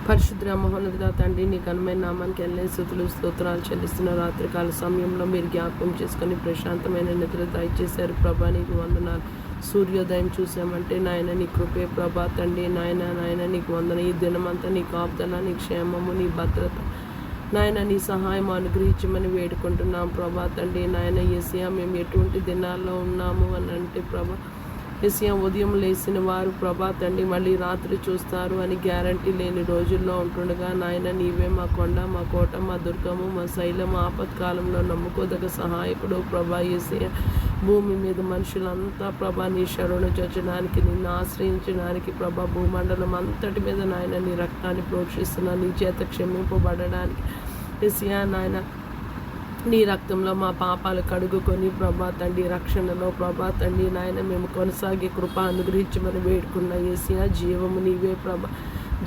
పరిశుద్ర మహోన్నతుడ తండ్రి, నీ ఘనమైన నామానికి వెళ్ళే స్తుతులు స్తోత్రాలు చెల్లిస్తున్న రాత్రికాల సమయంలో మీరు జ్ఞాపకం చేసుకొని ప్రశాంతమైన నిద్ర దయచేశారు ప్రభా. నీకు వందనాలు. సూర్యోదయం చూసామంటే నాయన నీ కృపే ప్రభా తండ్రి. నాయన నీకు వందన. ఈ దినమంతా నీ కాపుదల, నీ క్షేమము, నీ భద్రత నాయన నీ సహాయం అనుగ్రహించమని వేడుకుంటున్నాం ప్రభా తండ్రి. నాయన యేసయ్యా, మేము ఎటువంటి దినాల్లో ఉన్నాము అని అంటే ప్రభా యేసయ్యా, ఉదయం లేచిన వారు ప్రభా తండ్రి మళ్ళీ రాత్రి చూస్తారు అని గ్యారంటీ లేని రోజుల్లో ఉంటుండగా నాయన నీవే మా కొండ, మా కోట, మా దుర్గము, మా శైలం, ఆపత్కాలంలో నమ్ముకోదగ సహాయకుడు ప్రభా యేసయ్యా. భూమి మీద మనుషులంతా ప్రభా నీ శరణు చొచ్చడానికి, నిన్ను ఆశ్రయించడానికి ప్రభా భూమండలం అంతటి మీద నాయన నీ రక్తాన్ని ప్రోక్షిస్తున్నా, నీ చేత క్షమింపబడడానికి యేసయ్యా. నాయన నీ రక్తంలో మా పాపాలు కడుగుకొని ప్రభా తండ్రి రక్షణలో ప్రభా తండ్రి నాయన మేము కొనసాగే కృప అనుగ్రహించమని వేడుకున్న యేసయ్యా. జీవము నీవే ప్రభా,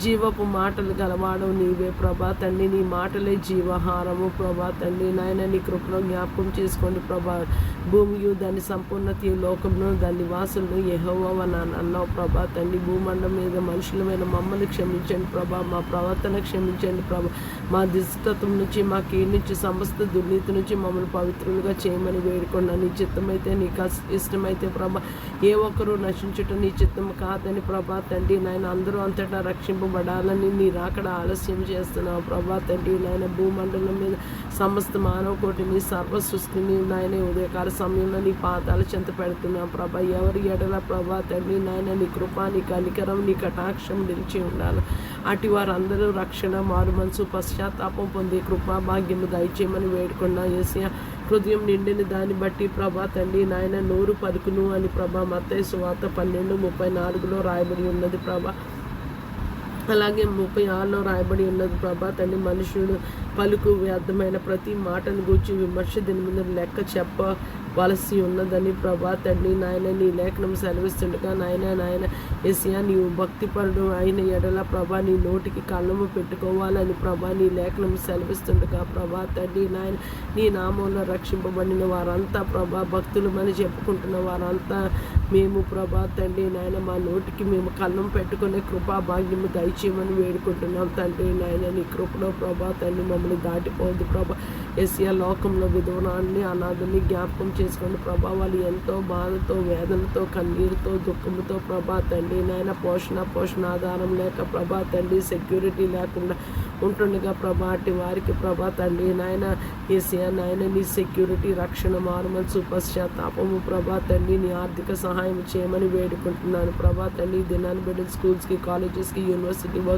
జీవపు మాటలు గలవాడవు నీవే ప్రభా తండ్రి. నీ మాటలే జీవహారము ప్రభా తండ్రి. నాయన నీ కృపలో జ్ఞాపకం చేసుకోండి ప్రభా. భూమియు దాని సంపూర్ణత, లోకమును దాని నివాసులను యెహోవా అన్నావు ప్రభా తండ్రి. భూమండం మీద మనుషులమైన మమ్మల్ని క్షమించండి ప్రభా. మా ప్రవర్తన క్షమించండి ప్రభా. మా దుష్టత్వం నుంచి, మా కీడు నుంచి, సమస్త దుర్నీతి నుంచి మమ్మల్ని పవిత్రులుగా చేయమని వేడుకున్నా. నీ చిత్తమైతే, నీకు ఇష్టమైతే ప్రభా ఏ ఒక్కరూ నశించుట నీ చిత్తం కాదని ప్రభా తండ్రి. నాయన అందరూ అంతటా రక్షింపబడాలని నీ రాకడ ఆలస్యం చేస్తున్నావు ప్రభా తండ్రి. నాయన భూమండలం మీద సమస్త మానవ కోటిని, సర్వ సృష్టిని నాయన ఉదయకాల సమయంలో నీ పాదాల చెంత పెడుతున్నావు ప్రభా. ఎవరి ఎడల ప్రభా తండ్రి నాయన నీ కృప, నీ కనికరం, నీ కటాక్షం నిలిచి ఉండాలి. అటు వారందరూ రక్షణ, మారు మనసు, పశ్చాత్తాపం పొందే కృపా భాగ్యము దయచేయమని వేడుకున్నా యేసయ్యా. హృదయం నిండిన దాన్ని బట్టి ప్రభా తండ్రి నాయన నోరు పలుకును అని ప్రభా మత్తయి సువార్త 12:34 రాయబడి ఉన్నది ప్రభా. అలాగే 36 రాయబడి ఉన్నది ప్రభా తండ్రి. మనుషుడు పలుకు వ్యర్థమైన ప్రతి మాటను గూర్చి విమర్శ దీని మీద లెక్క చెప్పవలసి ఉన్నదని ప్రభా తండ్రి. నాయన నీ లేఖనం సెలవిస్తుండగా నాయన యేసయ్యా, నీవు భక్తిపరుడు అయిన ఎడల ప్రభా నీ నోటికి కళ్ళము పెట్టుకోవాలని ప్రభా నీ లేఖనం సెలవిస్తుండగా ప్రభా తండ్రి. నాయన నీ నామంలో రక్షింపబడిన వారంతా ప్రభా భక్తులమని చెప్పుకుంటున్న వారంతా మేము ప్రభా తండ్రి నాయన మా నోటికి మేము కళ్ళం పెట్టుకునే కృపా భాగ్యము దయచేయమని వేడుకుంటున్నాం తండ్రి. నాయన నీ కృపలో ప్రభా తండ్రి మమ్మల్ని దాటిపోవద్దు ప్రభా. యేసయ్యా, లోకంలో విధవరాన్ని, అనాథుల్ని జ్ఞాపకం చేసుకోండి ప్రభా. వాళ్ళు ఎంతో బాధతో, వేదనతో, కన్నీరుతో, దుఃఖంతో ప్రభా తండ్రి నాయన పోషణాధారం లేక ప్రభా తండ్రి సెక్యూరిటీ లేకుండా ఉంటుండగా ప్రభా అటు వారికి ప్రభా తండ్రి నాయన యేసయ్యా నాయన నీ సెక్యూరిటీ, రక్షణ, మారుమనసు, పశ్చాత్తాపము ప్రభా తండ్రి నీ ఆర్థిక సహాయం చేయమని వేడుకుంటున్నాను ప్రభా తండ్రి. దినాన్ని బిడ్డలు స్కూల్స్కి, కాలేజెస్కి, యూనివర్సిటీ